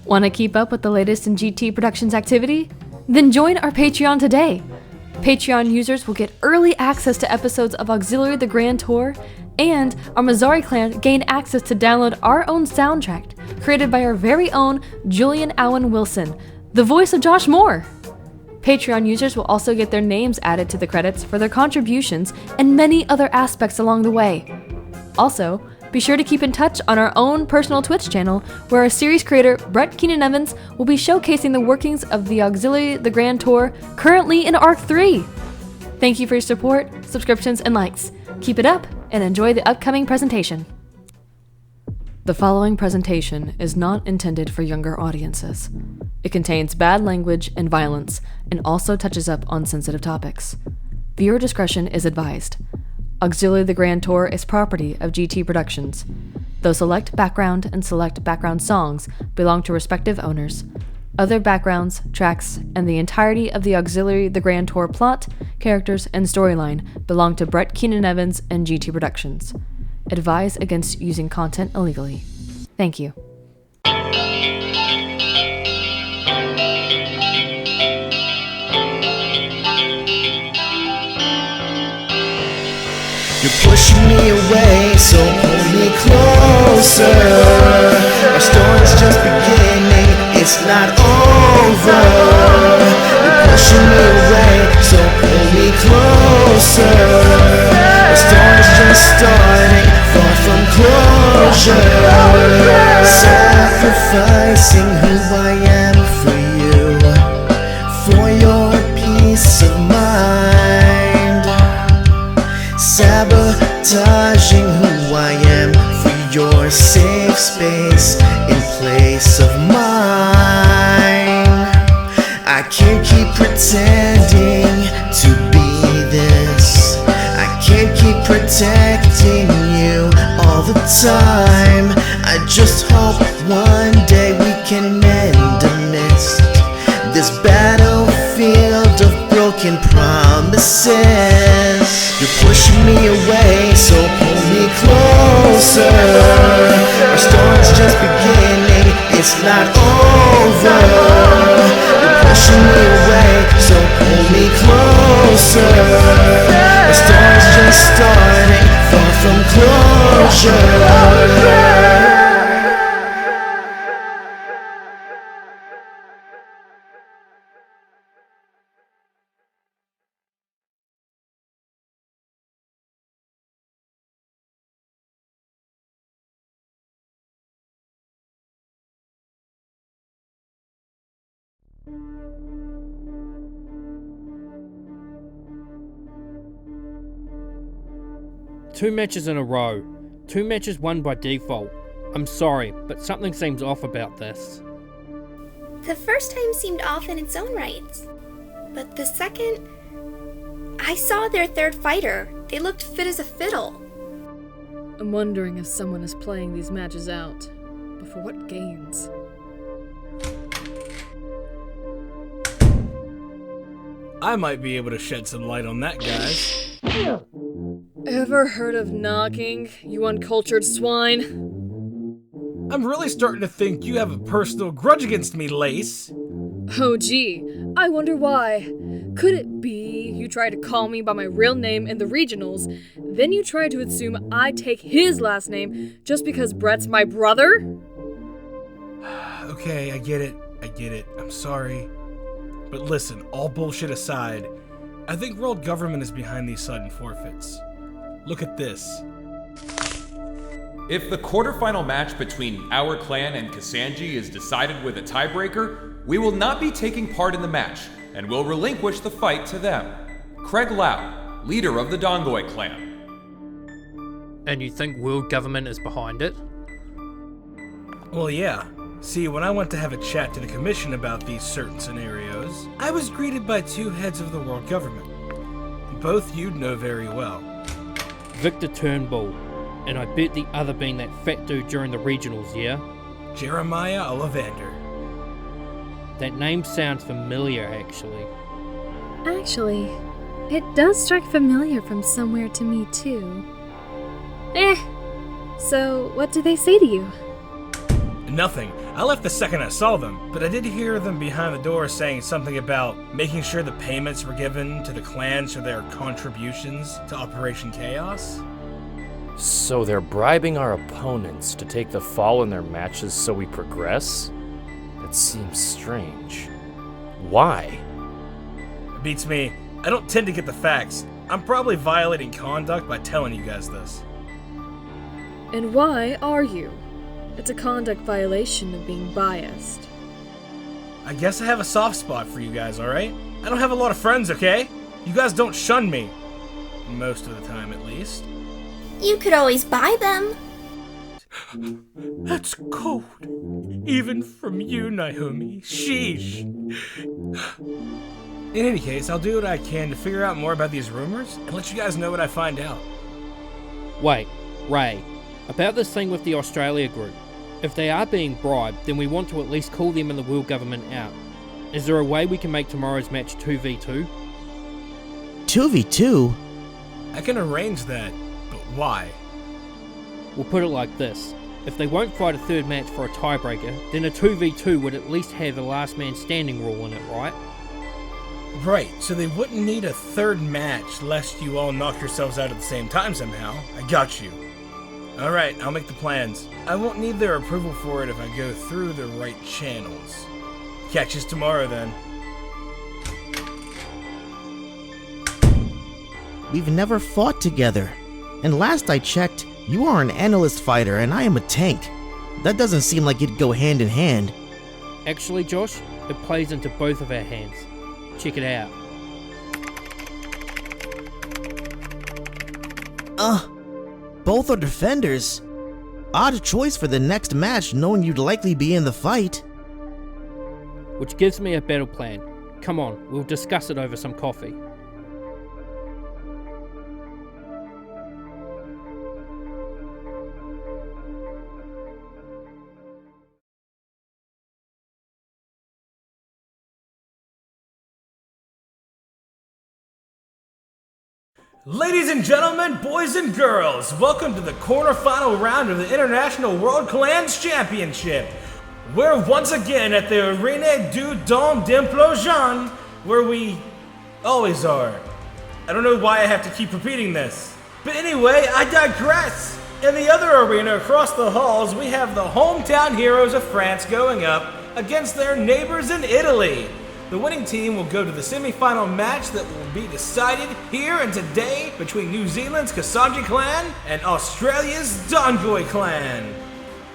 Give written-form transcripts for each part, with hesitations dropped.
Want to keep up with the latest in GT Productions activity? Then join our Patreon today. Patreon users will get early access to episodes of Auxillary the Grand Tour, and our Mizari clan gain access to download our own soundtrack, created by our very own Julian Allen Wilson, the voice of Josh Moore. Patreon users will also get their names added to the credits for their contributions and many other aspects along the way. Also, be sure to keep in touch on our own personal Twitch channel, where our series creator, Brett Keenan-Evans, will be showcasing the workings of the Auxillary the Grand Tour, currently in Arc 3. Thank you for your support, subscriptions, and likes. Keep it up, and enjoy the upcoming presentation. The following presentation is not intended for younger audiences. It contains bad language and violence, and also touches up on sensitive topics. Viewer discretion is advised. Auxillary the Grand Tour is property of GT Productions. Though select background and select background songs belong to respective owners, other backgrounds, tracks, and the entirety of the Auxillary the Grand Tour plot, characters, and storyline belong to Brett Keenan-Evans and GT Productions. Advise against using content illegally. Thank you. You're pushing me away, so pull me closer. Our story's just beginning, it's not over. You're pushing me away, so pull me closer. Our story's just starting, far from closure. Sacrificing who I am for you, for your peace of mind. Sabotaging who I am for your safe space in place of mine. I can't keep pretending to be this. I can't keep protecting you all the time. I just hope one day we can end amidst this battlefield of broken promises. You're pushing me away, so pull me closer. Our story's just beginning, it's not over. You're pushing me away, so pull me closer. Our story's just starting, far from closure. Two matches in a row. 2 matches won by default. I'm sorry, but something seems off about this. The first time seemed off in its own right. But the second... I saw their third fighter. They looked fit as a fiddle. I'm wondering if someone is playing these matches out. But for what gains? I might be able to shed some light on that, guys. Ever heard of knocking, you uncultured swine? I'm really starting to think you have a personal grudge against me, Lace. Oh gee, I wonder why. Could it be you tried to call me by my real name in the regionals, then you tried to assume I take his last name just because Brett's my brother? Okay, I get it. I'm sorry. But listen, all bullshit aside, I think world government is behind these sudden forfeits. Look at this. If the quarterfinal match between our clan and Kasanji is decided with a tiebreaker, we will not be taking part in the match, and will relinquish the fight to them. Craig Lau, leader of the Dongoi clan. And you think world government is behind it? Well, yeah. See, when I went to have a chat to the commission about these certain scenarios, I was greeted by 2 heads of the world government. Both you'd know very well. Victor Turnbull, and I bet the other being that fat dude during the regionals, yeah? Jeremiah Ollivander. That name sounds familiar, actually. Actually, it does strike familiar from somewhere to me too. So what do they say to you? Nothing. I left the second I saw them, but I did hear them behind the door saying something about making sure the payments were given to the clans for their contributions to Operation Chaos. So they're bribing our opponents to take the fall in their matches so we progress? That seems strange. Why? It beats me. I don't tend to get the facts. I'm probably violating conduct by telling you guys this. And why are you? It's a conduct violation of being biased. I guess I have a soft spot for you guys, alright? I don't have a lot of friends, okay? You guys don't shun me. Most of the time, at least. You could always buy them. That's cold. Even from you, Naomi. Sheesh. In any case, I'll do what I can to figure out more about these rumors and let you guys know what I find out. Wait, Ray, about this thing with the Australia group. If they are being bribed, then we want to at least call them and the world government out. Is there a way we can make tomorrow's match 2v2? 2v2? I can arrange that, but why? We'll put it like this. If they won't fight a third match for a tiebreaker, then a 2v2 would at least have a last man standing rule in it, right? Right, so they wouldn't need a third match lest you all knock yourselves out at the same time somehow. I got you. Alright, I'll make the plans. I won't need their approval for it if I go through the right channels. Catch us tomorrow then. We've never fought together. And last I checked, you are an analyst fighter and I am a tank. That doesn't seem like it'd go hand in hand. Actually, Josh, it plays into both of our hands. Check it out. Both are defenders. Odd choice for the next match, knowing you'd likely be in the fight. Which gives me a battle plan. Come on, we'll discuss it over some coffee. Ladies and gentlemen, boys and girls, welcome to the quarterfinal round of the International World Clans Championship. We're once again at the Arena du Dôme d'Expulsions, where we always are. I don't know why I have to keep repeating this. But anyway, I digress. In the other arena across the halls, we have the hometown heroes of France going up against their neighbors in Italy. The winning team will go to the semi-final match that will be decided here and today between New Zealand's Kasanji clan and Australia's Dongoi clan.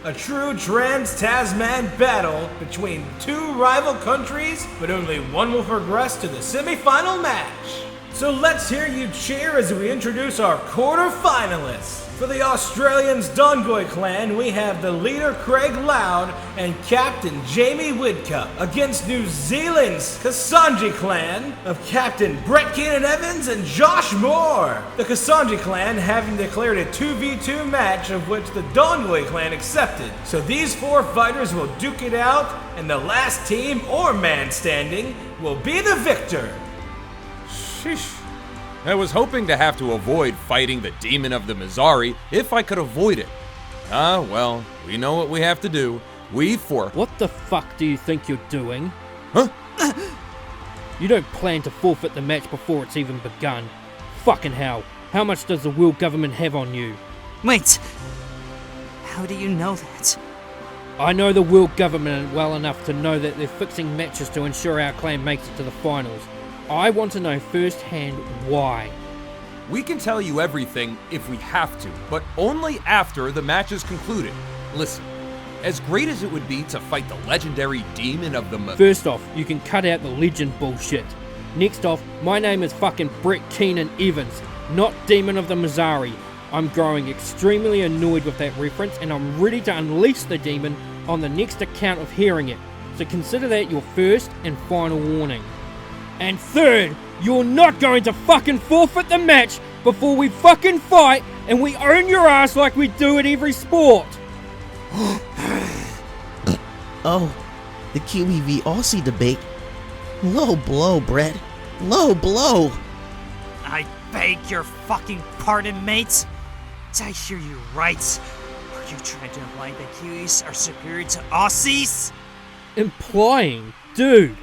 A true trans-Tasman battle between two rival countries, but only one will progress to the semi-final match. So let's hear you cheer as we introduce our quarter-finalists. For the Australians' Dongoi clan, we have the leader Craig Loud and Captain Jamie Widcup against New Zealand's Kasanji clan of Captain Brett Keenan-Evans and Josh Moore. The Kasanji clan having declared a 2v2 match of which the Dongoi clan accepted. So these four fighters will duke it out and the last team or man standing will be the victor. Sheesh. I was hoping to have to avoid fighting the demon of the Mizari if I could avoid it. Well, we know what we have to do. What the fuck do you think you're doing? Huh? You don't plan to forfeit the match before it's even begun. Fucking hell. How much does the world government have on you? Wait! How do you know that? I know the world government well enough to know that they're fixing matches to ensure our clan makes it to the finals. I want to know firsthand why. We can tell you everything if we have to, but only after the match is concluded. Listen, as great as it would be to fight the legendary demon of the First off, you can cut out the legend bullshit. Next off, my name is fucking Brett Keenan-Evans, not Demon of the Mizari. I'm growing extremely annoyed with that reference and I'm ready to unleash the demon on the next account of hearing it. So consider that your first and final warning. And third, you're not going to fucking forfeit the match before we fucking fight and we own your ass like we do at every sport. Oh, the Kiwi v Aussie debate. Low blow, Brett. Low blow. I beg your fucking pardon, mates. Did I hear you right? Are You trying to imply that Kiwis are superior to Aussies? Implying? Dude,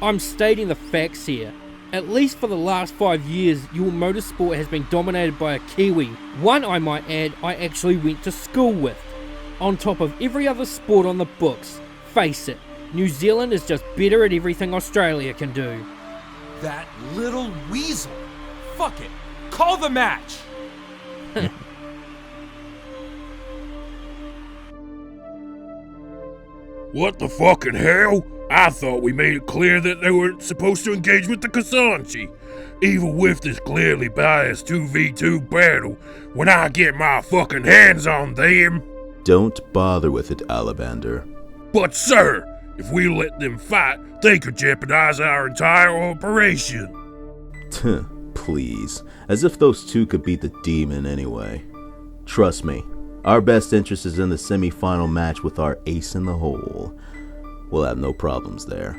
I'm stating the facts here. At least for the last 5 years, your motorsport has been dominated by a Kiwi. One, I might add, I actually went to school with. On top of every other sport on the books. Face it, New Zealand is just better at everything Australia can do. That little weasel. Fuck it. Call the match. What the fucking hell? I thought we made it clear that they weren't supposed to engage with the Kasanchi. Even with this clearly biased 2v2 battle, when I get my fucking hands on them... Don't bother with it, Alibander. But sir, if we let them fight, they could jeopardize our entire operation. Please, as if those two could beat the demon anyway. Trust me, our best interest is in the semi-final match with our ace in the hole. We'll have no problems there.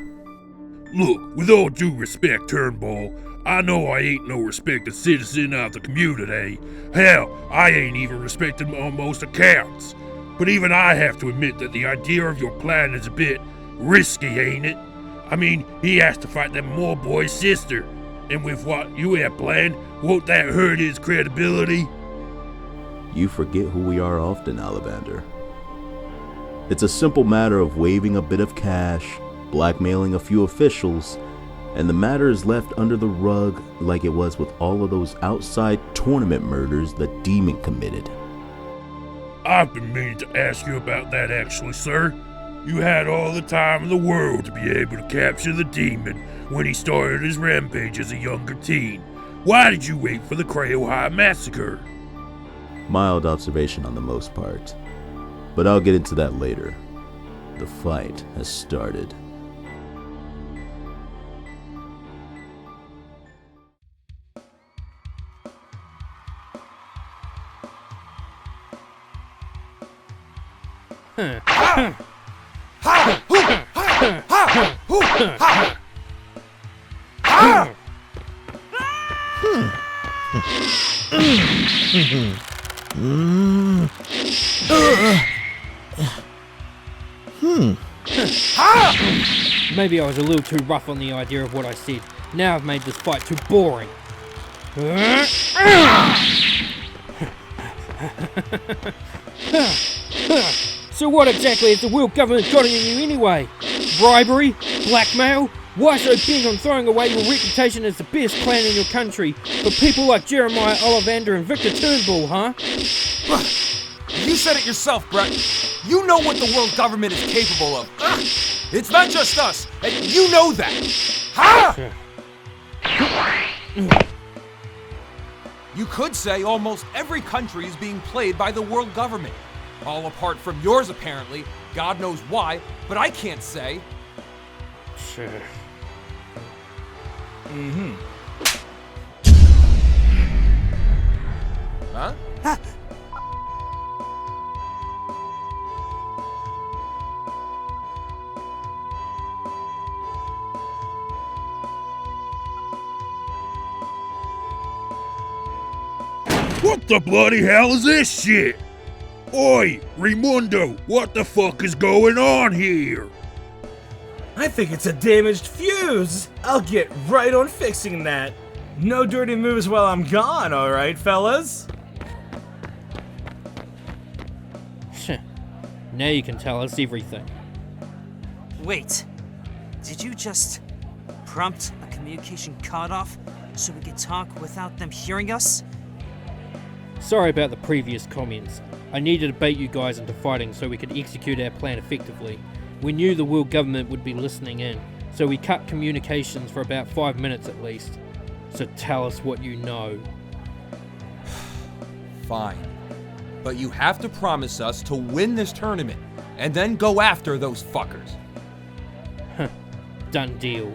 Look, with all due respect, Turnbull, I know I ain't no respected citizen of the community. Hell, I ain't even respected on most accounts. But even I have to admit that the idea of your plan is a bit risky, ain't it? I mean, he has to fight that Moore boy's sister. And with what you have planned, won't that hurt his credibility? You forget who we are often, Alibander. It's a simple matter of waving a bit of cash, blackmailing a few officials, and the matter is left under the rug like it was with all of those outside tournament murders the demon committed. I've been meaning to ask you about that actually, sir. You had all the time in the world to be able to capture the demon when he started his rampage as a younger teen. Why did you wait for the Chrail High massacre? Mild observation on the most part, but I'll get into that later. The fight has started. Maybe I was a little too rough on the idea of what I said. Now I've made this fight too boring. So what exactly has the world government got in you anyway? Bribery? Blackmail? Why so bent on throwing away your reputation as the best clan in your country for people like Jeremiah Ollivander and Victor Turnbull, huh? You said it yourself, Brett. You know what the world government is capable of. It's not just us, and you know that. Huh? You could say almost every country is being played by the world government. All apart from yours, apparently. God knows why, but I can't say. Sure. Huh? What the bloody hell is this shit? Oi, Raimundo, what the fuck is going on here? I think it's a damaged fuse. I'll get right on fixing that. No dirty moves while I'm gone, alright, fellas? Now you can tell us everything. Wait, did you just prompt a communication cutoff so we could talk without them hearing us? Sorry about the previous comments. I needed to bait you guys into fighting so we could execute our plan effectively. We knew the world government would be listening in, so we cut communications for about 5 minutes at least. So tell us what you know. Fine. But you have to promise us to win this tournament, and then go after those fuckers. Done deal.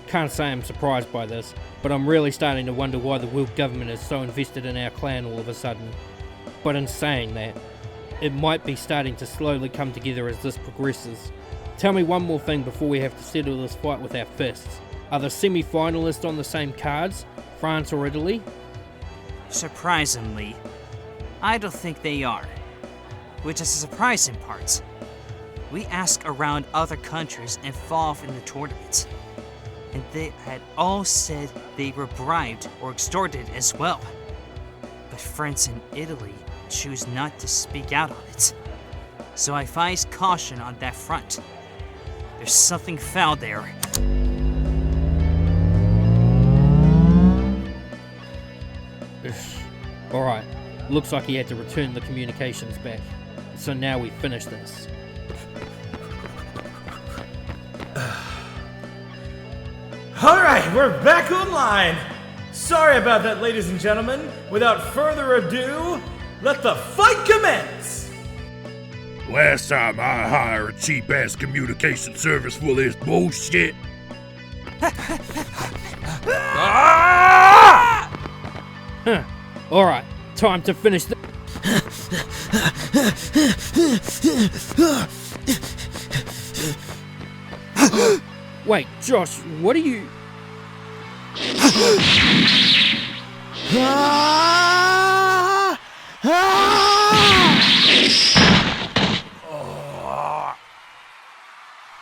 Can't say I'm surprised by this, but I'm really starting to wonder why the world government is so invested in our clan all of a sudden. But in saying that, it might be starting to slowly come together as this progresses. Tell me one more thing before we have to settle this fight with our fists. Are the semi-finalists on the same cards, France or Italy? Surprisingly, I don't think they are. Which is a surprising part. We asked around other countries involved in the tournament, and they had all said they were bribed or extorted as well. But France and Italy choose not to speak out on it. So I advise caution on that front. There's something foul there. Alright, looks like he had to return the communications back. So now we finish this. Alright, we're back online! Sorry about that, ladies and gentlemen. Without further ado, let the fight commence! Last time I hired a cheap-ass communication service for this bullshit. Huh. Alright, time to finish the... Wait, Josh, what are you...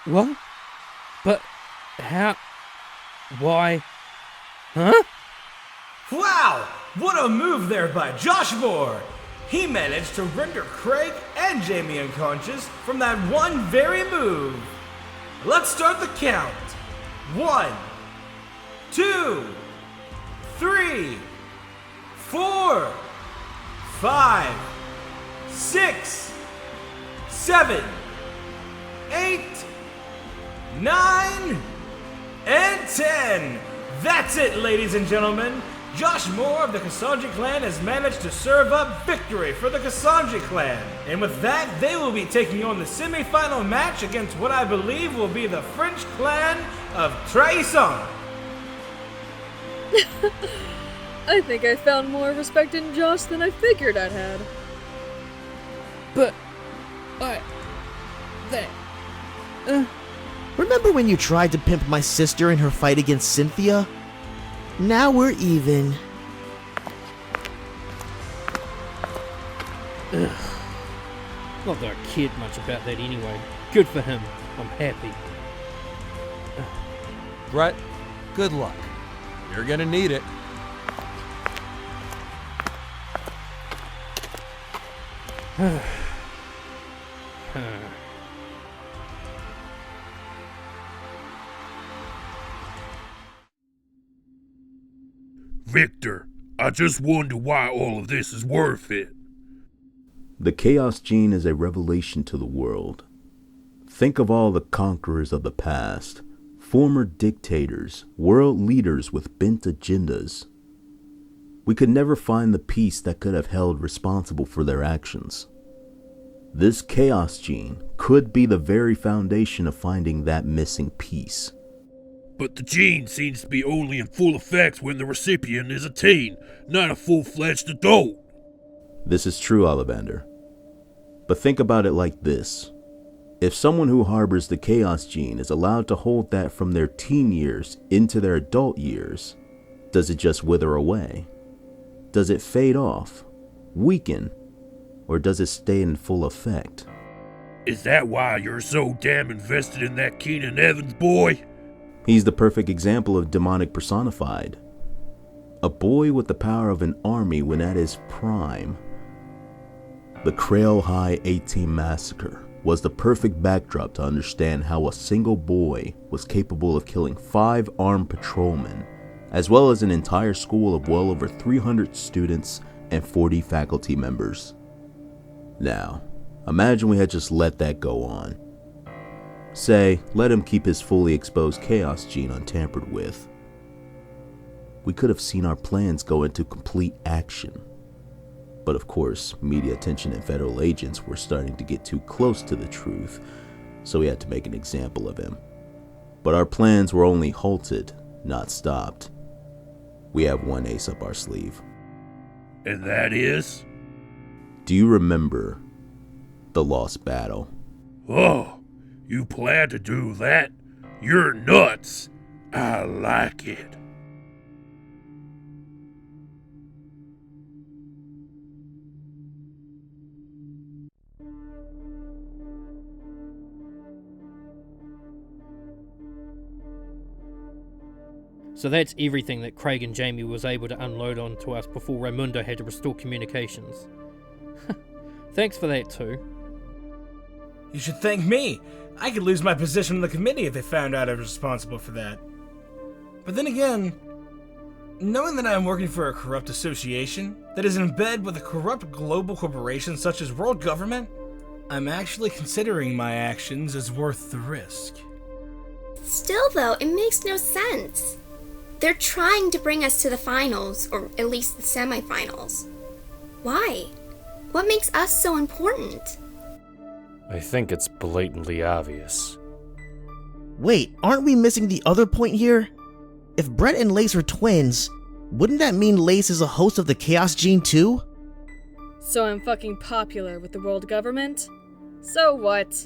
What? But how... Why... Huh? Wow! What a move there by Josh Moore! He managed to render Craig and Jamie unconscious from that one very move. Let's start the count. 1, 2, 3, 4, 5, 6, 7, 8, 9, and 10. That's it, ladies and gentlemen. Josh Moore of the Cassandra clan has managed to serve up victory for the Cassandra clan. And with that, they will be taking on the semi-final match against what I believe will be the French clan of Chrail. I think I found more respect in Josh than I figured I'd had. But... Remember when you tried to pimp my sister in her fight against Cynthia? Now we're even. Ugh. Not that I cared much about that anyway. Good for him. I'm happy. Brett, good luck. You're gonna need it. Victor, I just wonder why all of this is worth it. The Chaos Gene is a revelation to the world. Think of all the conquerors of the past, former dictators, world leaders with bent agendas. We could never find the piece that could have held responsible for their actions. This Chaos Gene could be the very foundation of finding that missing piece. But the gene seems to be only in full effect when the recipient is a teen, not a full-fledged adult. This is true, Ollivander. But think about it like this. If someone who harbors the Chaos Gene is allowed to hold that from their teen years into their adult years, does it just wither away? Does it fade off, weaken, or does it stay in full effect? Is that why you're so damn invested in that Keenan Evans boy? He's the perfect example of demonic personified. A boy with the power of an army when at his prime. The Chrail High 18 massacre was the perfect backdrop to understand how a single boy was capable of killing 5 armed patrolmen, as well as an entire school of well over 300 students and 40 faculty members. Now, imagine we had just let that go on. Say, let him keep his fully exposed Chaos Gene untampered with. We could have seen our plans go into complete action. But of course, media attention and federal agents were starting to get too close to the truth, so we had to make an example of him. But our plans were only halted, not stopped. We have one ace up our sleeve. And that is? Do you remember the lost battle? Oh, You plan to do that? You're nuts. I like it. So that's everything that Craig and Jamie was able to unload onto us before Raimundo had to restore communications. Thanks for that too. You should thank me. I could lose my position on the committee if they found out I was responsible for that. But then again, knowing that I am working for a corrupt association that is in bed with a corrupt global corporation such as world government, I'm actually considering my actions as worth the risk. Still though, it makes no sense. They're trying to bring us to the finals, or at least the semifinals. Why? What makes us so important? I think it's blatantly obvious. Wait, aren't we missing the other point here? If Brett and Lace are twins, wouldn't that mean Lace is a host of the Chaos Gene too? So I'm fucking popular with the world government? So what?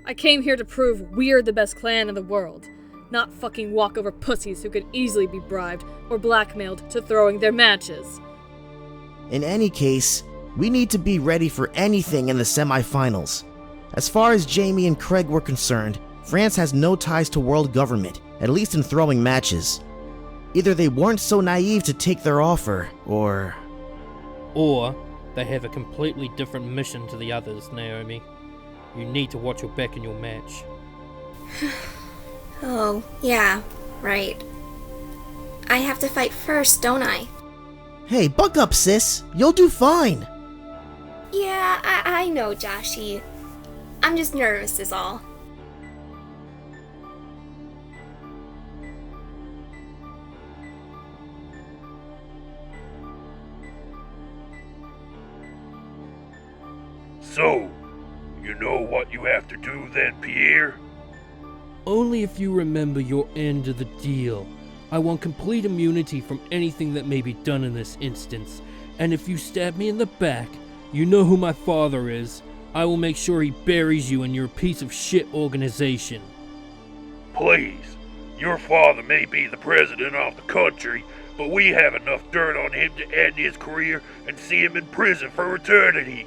I came here to prove we're the best clan in the world, not fucking walkover pussies who could easily be bribed or blackmailed to throwing their matches. In any case, we need to be ready for anything in the semifinals. As far as Jamie and Craig were concerned, France has no ties to world government, at least in throwing matches. Either they weren't so naive to take their offer, or they have a completely different mission to the others, Naomi. You need to watch your back in your match. Oh, yeah, right. I have to fight first, don't I? Hey, buck up, sis. You'll do fine. Yeah, I know, Joshy. I'm just nervous is all. So, you know what you have to do then, Pierre? Only if you remember your end of the deal. I want complete immunity from anything that may be done in this instance, and if you stab me in the back, you know who my father is. I will make sure he buries you in your piece of shit organization. Please, your father may be the president of the country, but we have enough dirt on him to end his career and see him in prison for eternity.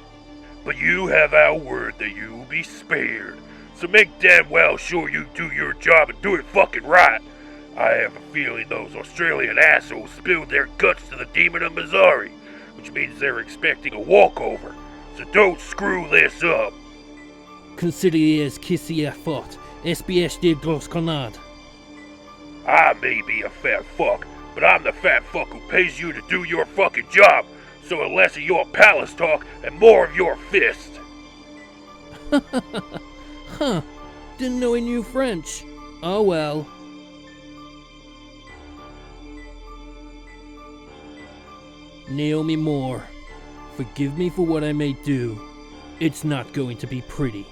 But you have our word that you will be spared, so make damn well sure you do your job and do it fucking right. I have a feeling those Australian assholes spilled their guts to the demon of Mizari, which means they're expecting a walkover, so don't screw this up. Considérez que c'est fort. SBS de gros connards. I may be a fat fuck, but I'm the fat fuck who pays you to do your fucking job, so less of your palace talk and more of your fist. Huh. Didn't know he knew French. Oh well. Naomi Moore, forgive me for what I may do. It's not going to be pretty.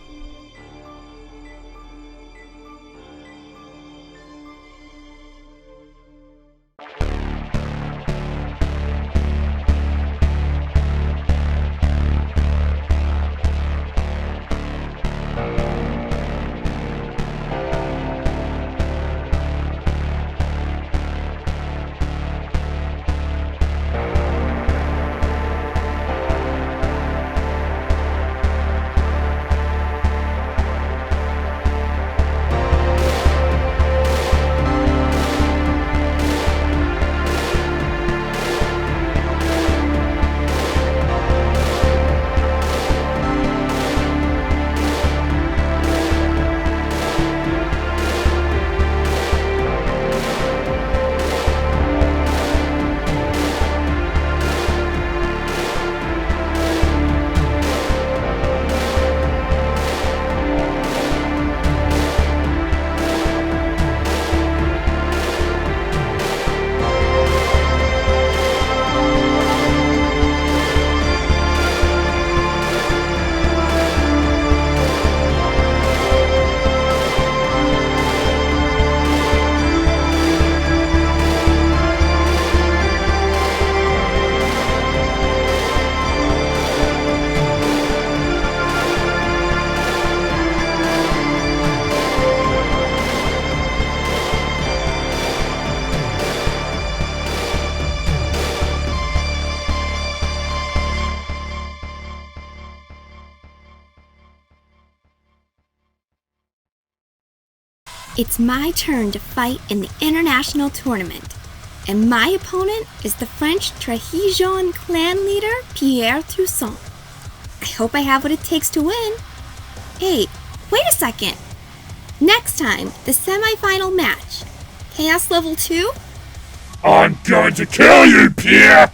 It's my turn to fight in the international tournament, and my opponent is the French Trahejon clan leader, Pierre Toussaint. I hope I have what it takes to win. Hey, wait a second. Next time, the semi-final match. Chaos level 2? I'm going to kill you, Pierre!